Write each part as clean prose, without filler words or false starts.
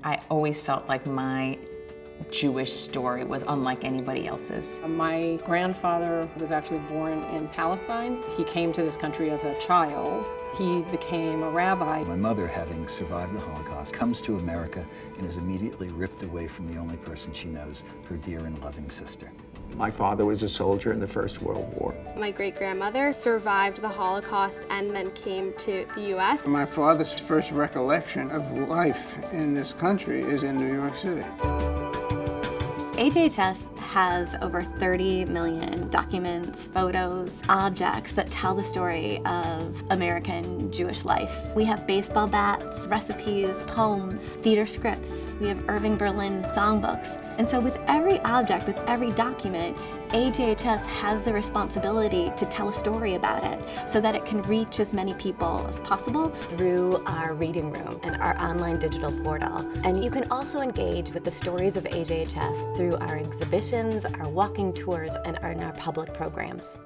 I always felt like my Jewish story was unlike anybody else's. My grandfather was actually born in Palestine. He came to this country as a child. He became a rabbi. My mother, having survived the Holocaust, comes to America and is immediately ripped away from the only person she knows, her dear and loving sister. My father was a soldier in the First World War. My great-grandmother survived the Holocaust and then came to the U.S. My father's first recollection of life in this country is in New York City. HHS has over 30 million documents, photos, objects that tell the story of American Jewish life. We have baseball bats, recipes, poems, theater scripts. We have Irving Berlin songbooks. And so with every object, with every document, HHS has the responsibility to tell a story about it so that it can reach as many people as possible through our reading room and our online digital portal. And you can also engage with the stories of HHS through our exhibitions, our walking tours, and our public programs.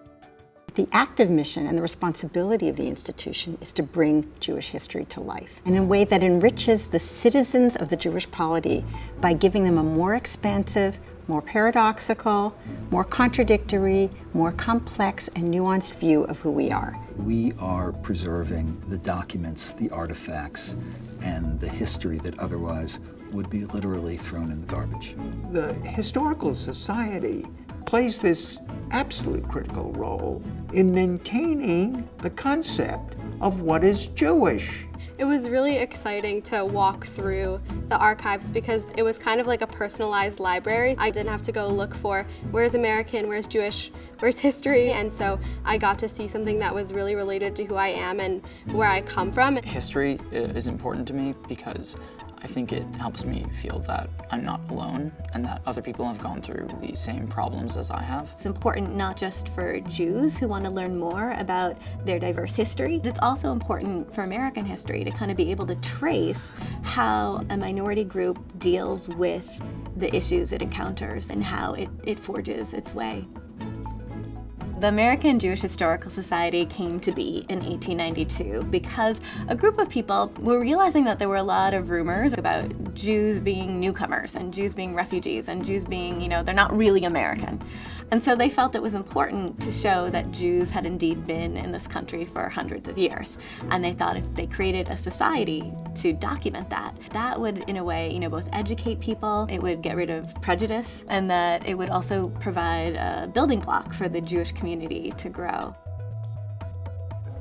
The active mission and the responsibility of the institution is to bring Jewish history to life in a way that enriches the citizens of the Jewish polity by giving them a more expansive, more paradoxical, more contradictory, more complex and nuanced view of who we are. We are preserving the documents, the artifacts, and the history that otherwise would be literally thrown in the garbage. The Historical Society plays this absolute critical role in maintaining the concept of what is Jewish. It was really exciting to walk through the archives because it was kind of like a personalized library. I didn't have to go look for where's American, where's Jewish, where's history, and so I got to see something that was really related to who I am and where I come from. History is important to me because I think it helps me feel that I'm not alone and that other people have gone through the same problems as I have. It's important not just for Jews who want to learn more about their diverse history, but it's also important for American history to kind of be able to trace how a minority group deals with the issues it encounters and how it forges its way. The American Jewish Historical Society came to be in 1892 because a group of people were realizing that there were a lot of rumors about Jews being newcomers and Jews being refugees and Jews being, they're not really American. And so they felt it was important to show that Jews had indeed been in this country for hundreds of years. And they thought if they created a society to document that, that would, in a way, both educate people, it would get rid of prejudice, and that it would also provide a building block for the Jewish community to grow.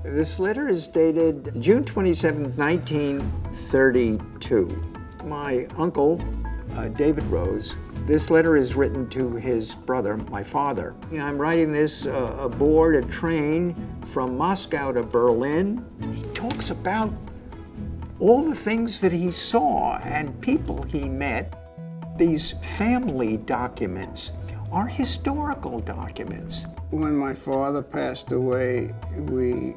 This letter is dated June 27, 1932. My uncle, David Rose, this letter is written to his brother, my father. I'm writing this aboard a train from Moscow to Berlin. He talks about all the things that he saw and people he met. These family documents are historical documents. When my father passed away, we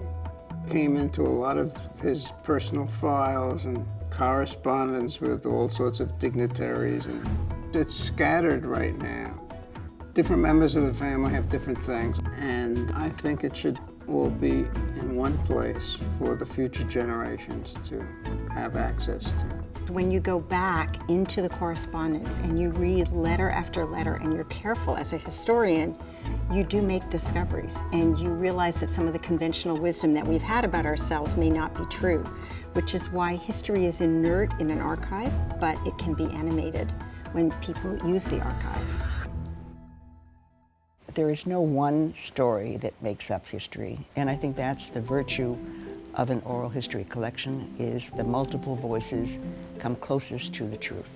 came into a lot of his personal files and correspondence with all sorts of dignitaries, and it's scattered right now. Different members of the family have different things, and I think it should all be in one place for the future generations to have access to. When you go back into the correspondence and you read letter after letter and you're careful as a historian, you do make discoveries and you realize that some of the conventional wisdom that we've had about ourselves may not be true, which is why history is inert in an archive, but it can be animated when people use the archive. There is no one story that makes up history, and I think that's the virtue of an oral history collection, is the multiple voices come closest to the truth.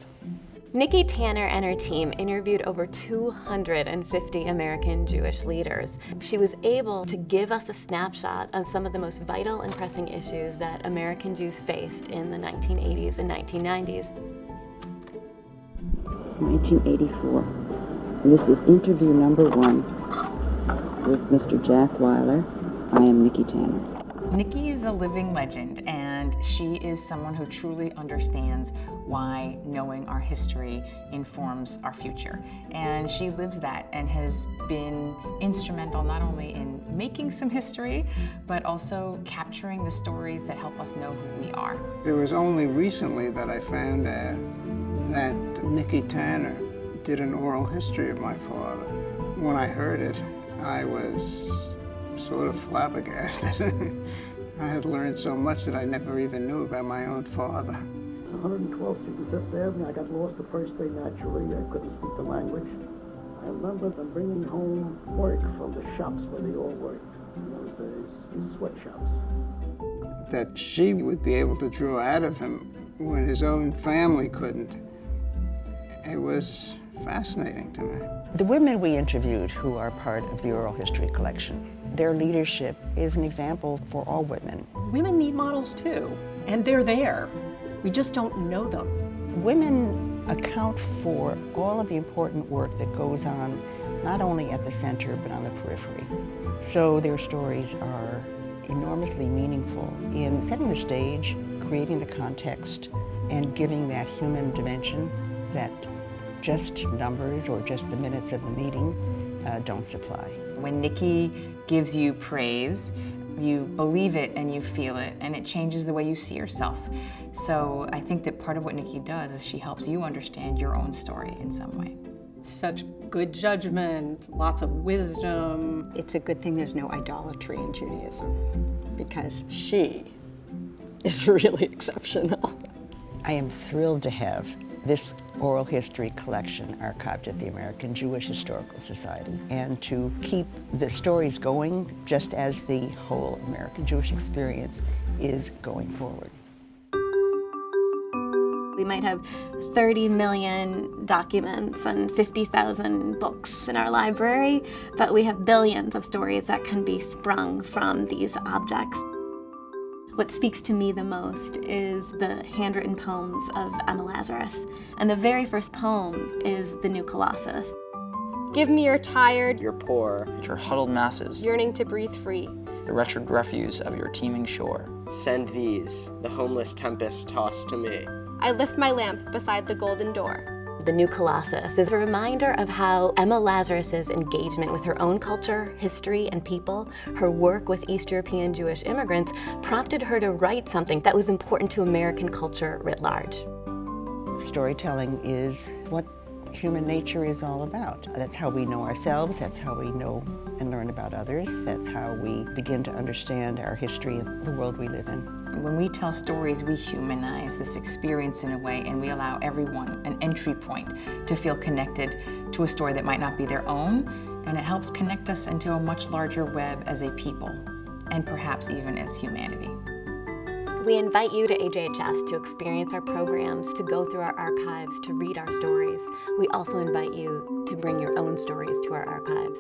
Nicki Tanner and her team interviewed over 250 American Jewish leaders. She was able to give us a snapshot of some of the most vital and pressing issues that American Jews faced in the 1980s and 1990s. 1984. This is interview number 1 with Mr. Jack Weiler. I am Nicki Tanner. Nicki is a living legend, and she is someone who truly understands why knowing our history informs our future. And she lives that and has been instrumental not only in making some history, but also capturing the stories that help us know who we are. It was only recently that I found out that Nicki Tanner did an oral history of my father. When I heard it, I was sort of flabbergasted. I had learned so much that I never even knew about my own father. 112th Street and Fifth Avenue. I got lost the first day naturally. I couldn't speak the language. I remember them bringing home work from the shops where they all worked in those days, the sweatshops. That she would be able to draw out of him when his own family couldn't. It was fascinating to me. The women we interviewed who are part of the oral history collection, their leadership is an example for all women. Women need models too, and they're there. We just don't know them. Women account for all of the important work that goes on, not only at the center, but on the periphery. So their stories are enormously meaningful in setting the stage, creating the context, and giving that human dimension that just numbers or just the minutes of a meeting don't supply. When Nicki gives you praise, you believe it and you feel it, and it changes the way you see yourself. So I think that part of what Nicki does is she helps you understand your own story in some way. Such good judgment, lots of wisdom. It's a good thing there's no idolatry in Judaism, because she is really exceptional. I am thrilled to have this oral history collection archived at the American Jewish Historical Society, and to keep the stories going just as the whole American Jewish experience is going forward. We might have 30 million documents and 50,000 books in our library, but we have billions of stories that can be sprung from these objects. What speaks to me the most is the handwritten poems of Emma Lazarus. And the very first poem is the New Colossus. Give me your tired, Your poor, your huddled masses, yearning to breathe free. the wretched refuse of your teeming shore. Send these, the homeless tempest tossed to me. I lift my lamp beside the golden door. The New Colossus is a reminder of how Emma Lazarus's engagement with her own culture, history, and people, her work with East European Jewish immigrants, prompted her to write something that was important to American culture writ large. Storytelling is what human nature is all about. That's how we know ourselves, that's how we know and learn about others, that's how we begin to understand our history and the world we live in. When we tell stories, we humanize this experience in a way, and we allow everyone an entry point to feel connected to a story that might not be their own, and it helps connect us into a much larger web as a people, and perhaps even as humanity. We invite you to AJHS to experience our programs, to go through our archives, to read our stories. We also invite you to bring your own stories to our archives.